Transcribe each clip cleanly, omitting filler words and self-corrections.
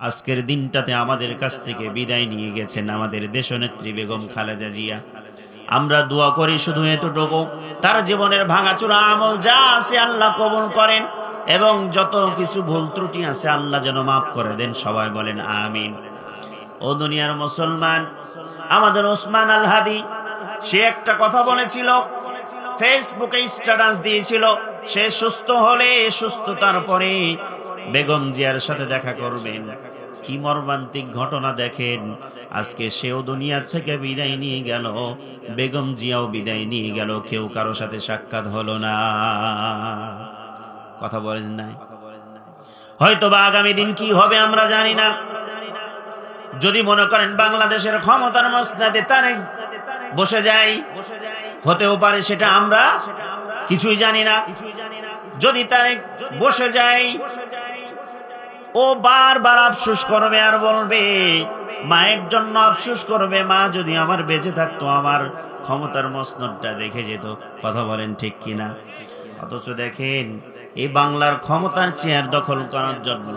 আজকের দিনটাতে আমাদের কাছ থেকে বিদায় নিয়ে গেছেন আমাদের দেশনেত্রী বেগম খালেদা জিয়া। আমরা দোয়া করি শুধু এতটুকু, তার জীবনের ভাঙাচোরা আমল যা আছে আল্লাহ কবুল করেন, এবং যত কিছু ভুল ত্রুটি আছে আল্লাহ যেন মাফ করে দেন। সবাই বলেন আমিন। ও দুনিয়ার মুসলমান, আমাদের ওসমান আল হাদি সে একটা কথা বলেছিল, ফেসবুকে স্ট্যাটাস দিয়েছিল, সে সুস্থ হলে সুস্থতার পরে বেগম জিয়ার সাথে দেখা করবেন। কি মর্মান্তিক ঘটনা দেখেন, আজকে সেও দুনিয়ার থেকে বিদায় নিয়ে গেল, বেগম জিয়াও বিদায় নিয়ে গেল, কেউ কারো সাথে সাক্ষাৎ হলো না। কথা বলেন নাই? হয়তো বা আগামী দিন কি হবে আমরা জানি না। যদি মনে করেন বাংলাদেশের ক্ষমতার মসনদে তারেক বসে যায়, হতেও পারে সেটা আমরা কিছুই জানি না। যদি তারেক বসে যায়, ও বারবার আফসোস করবে আর বলবে, মায়ের জন্য আফসোস করবে, মা যদি আমার বেঁচে থাকতো আমার ক্ষমতার মসনদটা দেখে যেত। কথা বলেন ঠিক কিনা? অথচ দেখেন, এই বাংলার ক্ষমতার চেয়ার দখল করার জন্য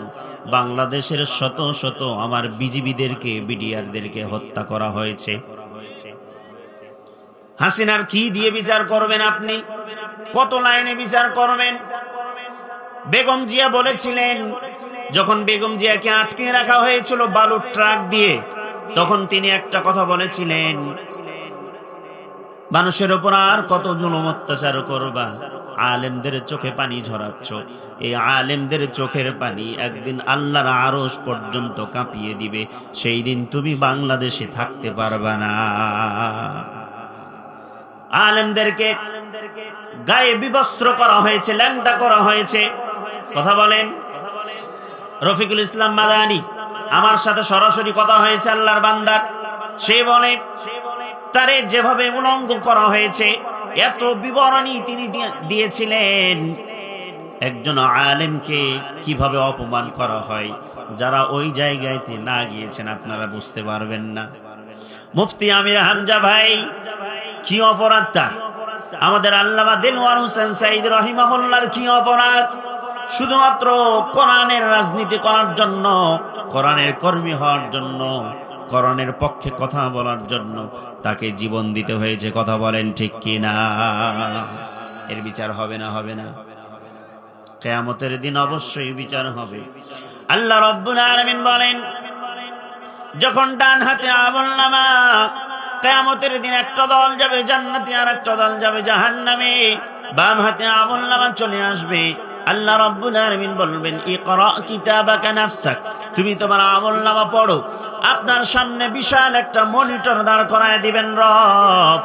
বাংলাদেশের শত শত আমার বিজিবিদেরকে, বিডিআরদেরকে হত্যা করা হয়েছে। হাসিনার কি দিয়ে বিচার করবেন আপনি? কত লাইনে বিচার করবেন? বেগম জিয়া বলেছিলেন, যখন বেগম জিয়াকে আটকে রাখা হয়েছিল বালুর ট্রাক দিয়ে, তখন তিনি একটা কথা বলেছিলেন, মানুষের উপর আর কত জুলুম অত্যাচার করবা, আলেমদের চোখে পানি ঝরাচ্ছ, এই আলেমদের চোখের পানি একদিন আল্লাহর আরশ পর্যন্ত কাঁপিয়ে দিবে, সেই দিন তুমি বাংলাদেশে থাকতে পারবা না। আলেমদেরকে গায়ে বিবস্ত্র করা হয়েছে, ল্যাংটা করা হয়েছে। কথা বলেন। রফিকুল ইসলাম মাদানী, আমার সাথে সরাসরি কথা হয়েছে আল্লাহর বান্দার, সে বলে তারে যেভাবে উলঙ্গ করা হয়েছে, এত বিবরণী তিনি দিয়েছিলেন, একজন আলেমকে কিভাবে অপমান করা হয়, যারা ওই জায়গাতে না গিয়েছেন আপনারা বুঝতে পারবেন না। মুফতি আমির হামজা ভাই, কি অপরাধ তার? আমাদের আল্লামা দেলওয়ার হোসেন সাঈদ রাহিমাহুল্লাহর কি অপরাধ? শুধুমাত্র কোরআনের রাজনীতি করার জন্য, কোরআনের কর্মী হওয়ার জন্য, কোরআনের পক্ষে কথা বলার জন্য তাকে জীবন দিতে হয়েছে। কথা বলেন ঠিক কিনা? এর বিচার হবে না? হবে না? কিয়ামতের দিন অবশ্যই বিচার হবে। আল্লাহ রাব্বুল আলামিন বলেন, যখন ডান হাতে আমলনামা, কিয়ামতের দিন একটা দল যাবে জান্নাতে আর একটা দল যাবে জাহান্নামে, বাম হাতে আমলনামা চলে আসবে। আল্লাহ রাব্বুল আলামিন বলবেন, ইকরা কিতাবাকা নাফসাক, তুমি তোমার আমলনামা পড়ো। আপনার সামনে বিশাল একটা মনিটর দাঁড় করায় দিবেন রব।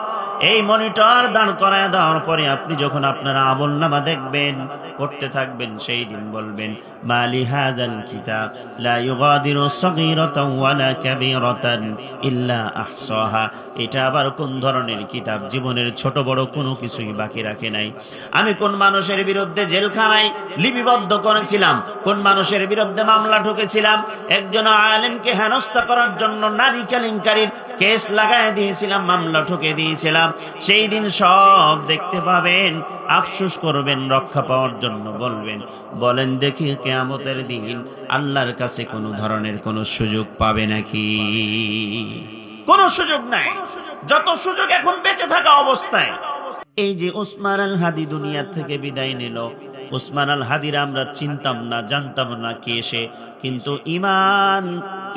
এই মনিটর দাঁড় করায় দেওয়ার পরে আপনি যখন আপনার আমলনামা দেখবেন, পড়তে থাকবেন, সেই দিন বলবেন, মালি হাদাল কিতাব লা ইউগাদিরু সগীরাতান ওয়ালা কাবীরাতান ইল্লা আহসাহা। এটা আবার কোন ধরনের কিতাব? জীবনের ছোট বড় কোনো কিছুই বাকি রাখে নাই। আমি কোন মানুষের বিরুদ্ধে জেলখানায় লিপিবদ্ধ করেছিলাম, কোন মানুষের বিরুদ্ধে মামলা ঠুকেছিলাম, একজন আলেমকে হেনস্থা করার জন্য নারী কেলেঙ্কারির কেস লাগায় দিয়েছিলাম, মামলা ঠুকে দিয়েছিলাম, সেই দিন সব দেখতে পাবেন। আফসোস করবেন, রক্ষা পাওয়ার জন্য বলবেন, বলেন দেখি কিয়ামতের দিন আল্লাহর কাছে কোনো ধরনের কোনো সুযোগ পাবে নাকি? কোনো সুযোগ নাই। যত সুযোগ এখন বেঁচে থাকা অবস্থায়। এই যে ওসমান আল হাদি দুনিয়া থেকে বিদায় নিল, ওসমান আল হাদির আমরা চিনতাম না, জানতাম না কে সে, কিন্তু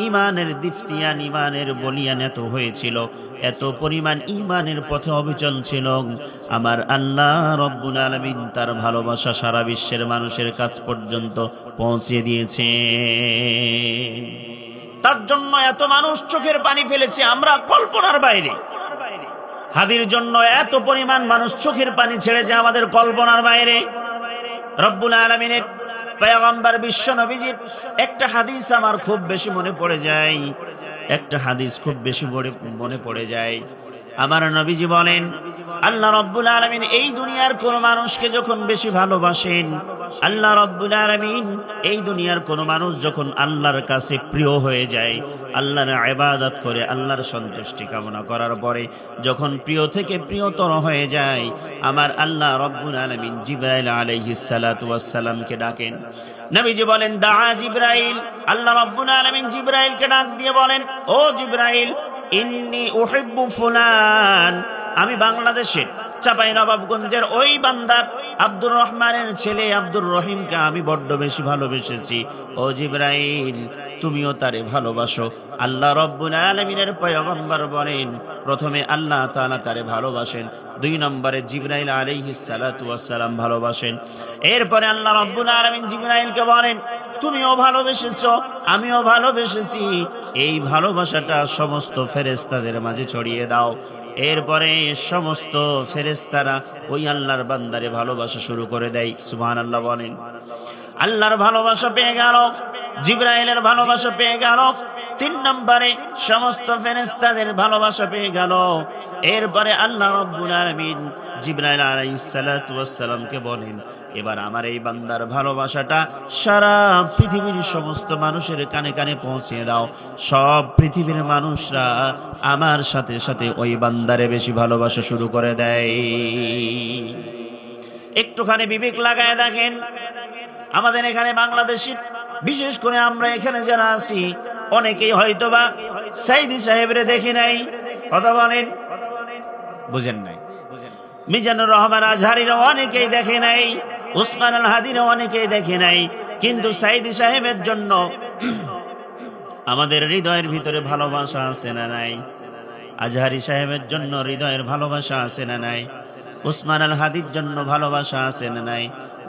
ইমানের দিফতিয়ান, ইমানের বলিয়ান এত হয়েছিল, এত পরিমাণ ইমানের পথে অবিচল ছিল, আমার আল্লাহ রব্বুল আলামিন তার ভালোবাসা সারা বিশ্বের মানুষের কাছ পর্যন্ত পৌঁছে দিয়েছে। তার জন্য এত মানুষ চোখের পানি ফেলেছে, আমরা কল্পনার বাইরে। হাদির জন্য এত পরিমাণ মানুষ চোখের পানি ছেড়েছে, আমাদের কল্পনার বাইরে। রব্বুল আলামিনের পয়গম্বর বিশ্ব নবীজির একটা হাদিস আমার খুব বেশি মনে পড়ে যায়, একটা হাদিস খুব বেশি মনে পড়ে যায়। আমার নবীজি বলেন, আল্লাহ রাব্বুল আলামিন এই দুনিয়ার কোন মানুষকে যখন বেশি ভালোবাসেন, আল্লাহ রাব্বুল আলামিন এই দুনিয়ার কোন মানুষ যখন আল্লাহর কাছে প্রিয় হয়ে যায়, আল্লাহর ইবাদত করে আল্লাহর সন্তুষ্টি কামনা করার পরে যখন প্রিয় থেকে প্রিয়তর হয়ে যায়, আমার আল্লাহ রাব্বুল আলামিন জিবরাইল আলাইহিস সালাতু ওয়াস সালামকে ডাকেন। নবীজি বলেন, দাআ জিবরাইল, আল্লাহ রাব্বুল আলামিন জিবরাইলকে ডাক দিয়ে বলেন, ও জিবরাইল, ইন্নী উহিব্বু ফুলান, আমি বাংলাদেশের চাঁপাইনবাবগঞ্জের ওই বান্দার আব্দুর রহমানের ছেলে আব্দুর রহিমকে আমি বড্ড বেশি ভালোবেসেছি। ও জিবরাইল, তুমিও তারে ভালোবাসো। আল্লাহ রাব্বুল আলামিনের পয়গম্বর বলেন, প্রথমে আল্লাহ তাআলা তারে ভালোবাসেন, 2 নম্বরে জিবরাইল আলাইহিস সালাতু ওয়াস সালাম ভালোবাসেন। এরপরে আল্লাহ রাব্বুল আলামিন জিবরাইলকে বলেন, তুমিও ভালোবেসেছো, আমিও ভালোবেসেছি, এই ভালোবাসাটা সমস্ত ফেরেশতাদের মাঝে ছড়িয়ে দাও। এরপরে সমস্ত ফেরেশতারা ওই আল্লাহর বান্দারে ভালোবাসা শুরু করে দেয়। সুবহানাল্লাহ বলেন। আল্লাহর ভালোবাসা পেয়ে গেল, জিবরাইলের ভালোবাসা পেয়ে গেল, 3 নম্বরে সমস্ত ফেরেশতাদের ভালোবাসা পেয়ে গেল। এরপরে আল্লাহ রাব্বুল আলামিন জিবরাইল আলাইহিস সালাতু ওয়াস সালামকে বলেন, এবার আমার এই বান্দার ভালোবাসাটা সারা পৃথিবীর সমস্ত মানুষের কানে কানে পৌঁছে দাও। সব পৃথিবীর মানুষরা আমার সাথে সাথে ওই বান্দারে বেশি ভালোবাসা শুরু করে দেয়। একটুখানি বিবেক লাগায় দেখেন, আমাদের এখানে বাংলাদেশে, বিশেষ করে আমরা এখানে যারা আছি, অনেকেই হয়তোবা সাইদি সাহেবরে দেখি নাই। কথা বলেন, বুঝেন নাই? মিজানুর রহমান আজহারীরা অনেকেই দেখে নাই, উসমান আল হাদিরা অনেকেই দেখে নাই, কিন্তু সাইদি সাহেবের জন্য আমাদের হৃদয়ের ভিতরে ভালোবাসা আছে না নাই? আজহারী সাহেবের জন্য হৃদয়ের ভালোবাসা আছে না নাই? উসমান আল হাদির জন্য ভালোবাসা আছে না নাই?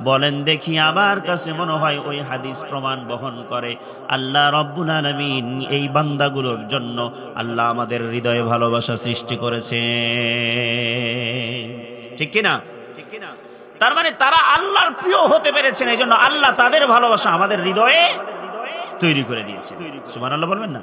বলেন দেখি। আমার কাছে মনে হয় ওই হাদিস প্রমাণ বহন করে, আল্লাহ রাব্বুল আলামিন এই বান্দাগুলোর জন্য আল্লাহ আমাদের হৃদয়ে ভালোবাসা সৃষ্টি করেছে। ঠিক কিনা? তার মানে তারা আল্লাহর প্রিয় হতে পেরেছেন, এই জন্য আল্লাহ তাদের ভালোবাসা আমাদের হৃদয়ে তৈরি করে দিয়েছে। সুবহানাল্লাহ বলবেন না?